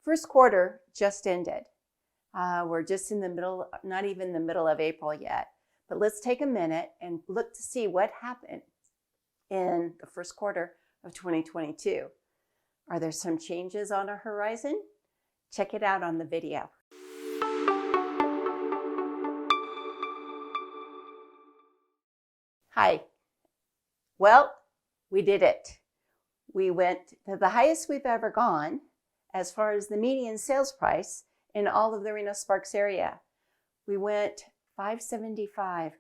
First quarter just ended. We're just in the middle, not even the middle of April yet. But let's take a minute and look to see what happened in the first quarter of 2022. Are there some changes on our horizon? Check it out on the video. Hi. Well, we did it. We went to the highest we've ever gone as far as the median sales price in all of the Reno Sparks area. We went $575,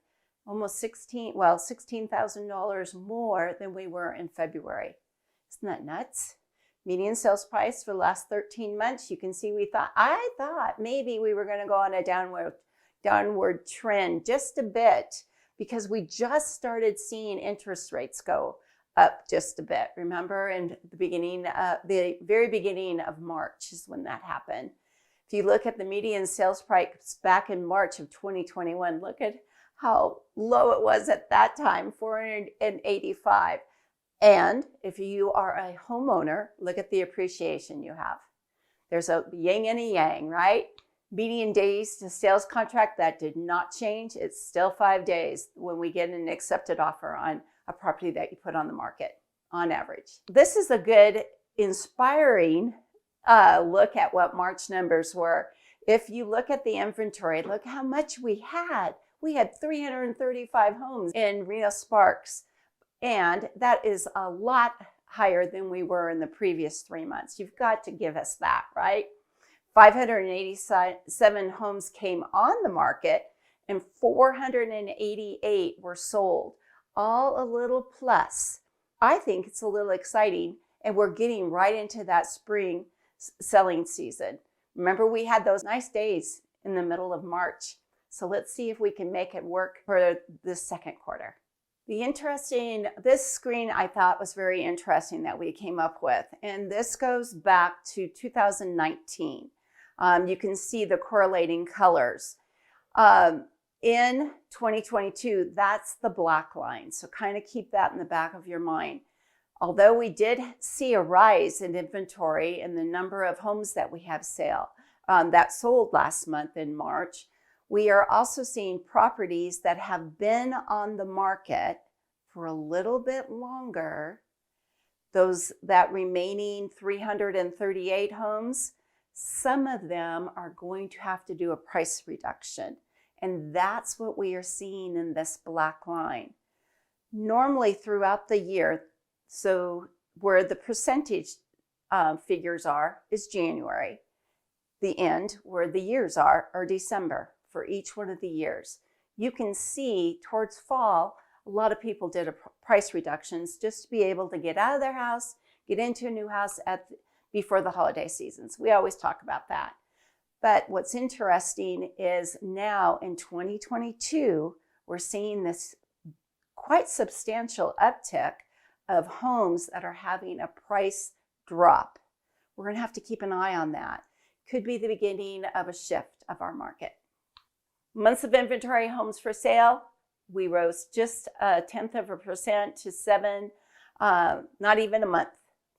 almost $16,000 more than we were in February. Isn't that nuts? Median sales price for the last 13 months, you can see I thought maybe we were going to go on a downward trend just a bit because we just started seeing interest rates go up just a bit. Remember, in the very beginning of March is when that happened. If you look at the median sales price back in March of 2021, look at how low it was at that time, $485. And if you are a homeowner, look at the appreciation you have. There's a yin and a yang, right? Median days to sales contract, that did not change. It's still 5 days when we get an accepted offer on a property that you put on the market on average. This is a good, inspiring look at what March numbers were. If you look at the inventory, look how much we had. We had 335 homes in Reno Sparks, and that is a lot higher than we were in the previous 3 months. You've got to give us that, right? 587 homes came on the market and 488 were sold, all a little plus. I think it's a little exciting, and we're getting right into that spring selling season. Remember, we had those nice days in the middle of March. So let's see if we can make it work for this second quarter. This screen I thought was very interesting that we came up with. And this goes back to 2019. You can see the correlating colors. In 2022, that's the black line. So kind of keep that in the back of your mind. Although we did see a rise in inventory and the number of homes that we have that sold last month in March, we are also seeing properties that have been on the market for a little bit longer. That remaining 338 homes, some of them are going to have to do a price reduction. And that's what we are seeing in this black line. Normally throughout the year, so where the percentage figures are is January. The end where the years are December for each one of the years. You can see towards fall, a lot of people did price reductions just to be able to get out of their house, get into a new house before the holiday seasons. We always talk about that. But what's interesting is now in 2022, we're seeing this quite substantial uptick of homes that are having a price drop. We're going to have to keep an eye on that. Could be the beginning of a shift of our market. Months of inventory homes for sale, we rose just 0.1% to 7, not even a month.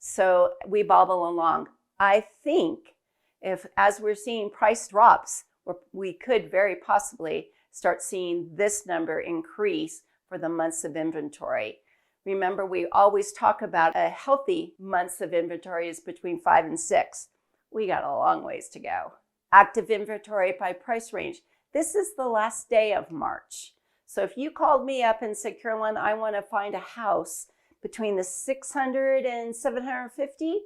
So we bobble along. I think as we're seeing price drops, we could very possibly start seeing this number increase for the months of inventory. Remember, we always talk about a healthy months of inventory is between 5 and 6. We got a long ways to go. Active inventory by price range. This is the last day of March. So if you called me up and said, Carolyn, I want to find a house between the 600 and 750,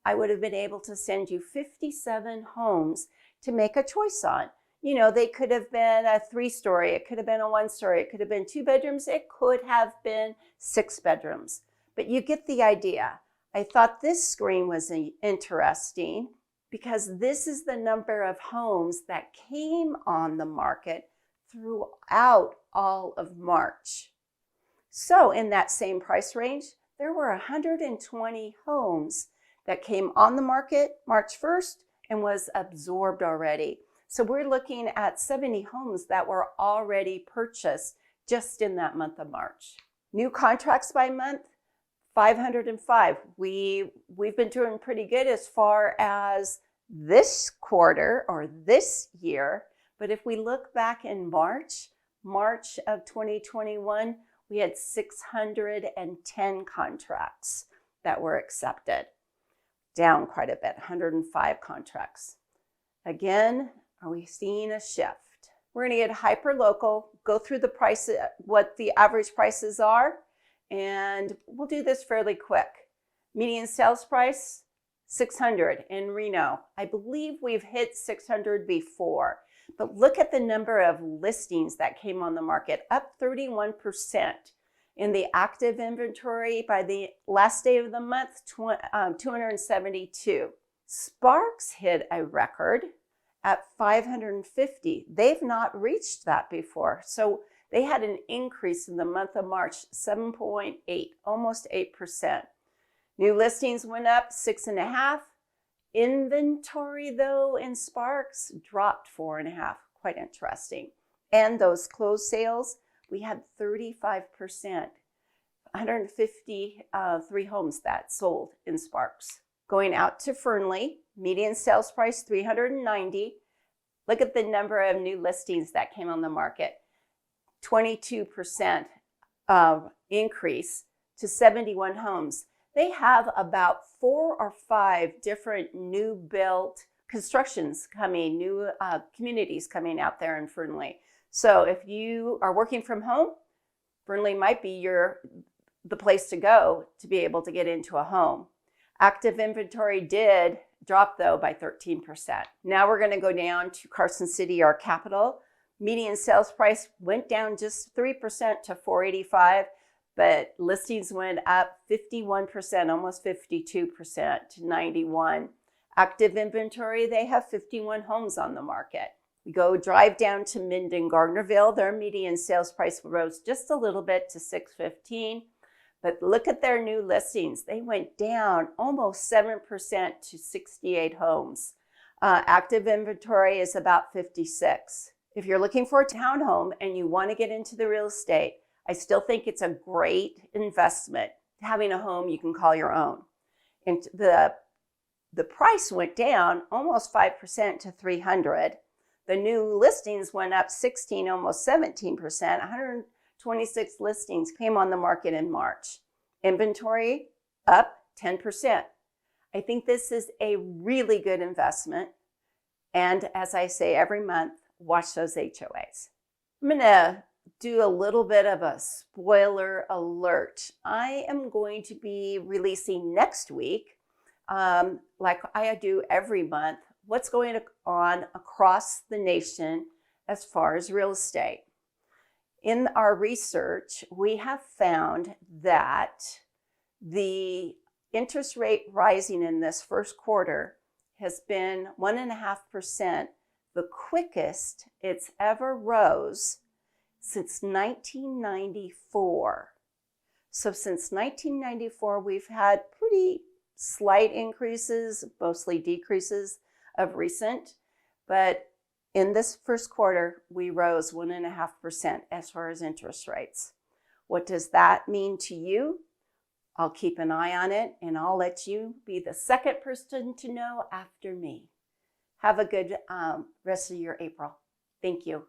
I would have been able to send you 57 homes to make a choice on. You know, they could have been a 3-story, it could have been a 1-story, it could have been 2 bedrooms, it could have been 6 bedrooms. But you get the idea. I thought this screen was interesting because this is the number of homes that came on the market throughout all of March. So in that same price range, there were 120 homes that came on the market March 1st and was absorbed already. So we're looking at 70 homes that were already purchased just in that month of March. New contracts by month, 505. We've been doing pretty good as far as this quarter or this year. But if we look back in March of 2021, we had 610 contracts that were accepted, down quite a bit, 105 contracts. Again, are we seeing a shift? We're going to get hyper-local, go through the price, what the average prices are, and we'll do this fairly quick. Median sales price, 600 in Reno. I believe we've hit 600 before, but look at the number of listings that came on the market, up 31%. In the active inventory by the last day of the month, 272. Sparks hit a record at 550. They've not reached that before. So they had an increase in the month of March, 7.8, almost 8%. New listings went up 6.5. Inventory, though, in Sparks dropped 4.5. Quite interesting. And those closed sales, we had 35%, 153 homes that sold in Sparks. Going out to Fernley, median sales price 390. Look at the number of new listings that came on the market. 22% increase to 71 homes. They have about 4 or 5 different new built constructions coming, new communities coming out there in Fernley. So if you are working from home, Fernley might be the place to go to be able to get into a home. Active inventory did drop, though, by 13%. Now we're going to go down to Carson City, our capital. Median sales price went down just 3% to 485, but listings went up 51%, almost 52% to 91. Active inventory, they have 51 homes on the market. We go drive down to Minden Gardnerville. Their median sales price rose just a little bit to $615. But look at their new listings. They went down almost 7% to 68 homes. Active inventory is about 56. If you're looking for a townhome and you want to get into the real estate, I still think it's a great investment having a home you can call your own. And the price went down almost 5% to 300. The new listings went up 16, almost 17%. 126 listings came on the market in March. Inventory up 10%. I think this is a really good investment. And as I say every month, watch those HOAs. I'm going to do a little bit of a spoiler alert. I am going to be releasing next week, like I do every month, what's going on across the nation as far as real estate. In our research, we have found that the interest rate rising in this first quarter has been 1.5%, the quickest it's ever rose since 1994. So since 1994, we've had pretty slight increases, mostly decreases of recent, but in this first quarter, we rose 1.5% as far as interest rates. What does that mean to you? I'll keep an eye on it, and I'll let you be the second person to know after me. Have a good rest of your April. Thank you.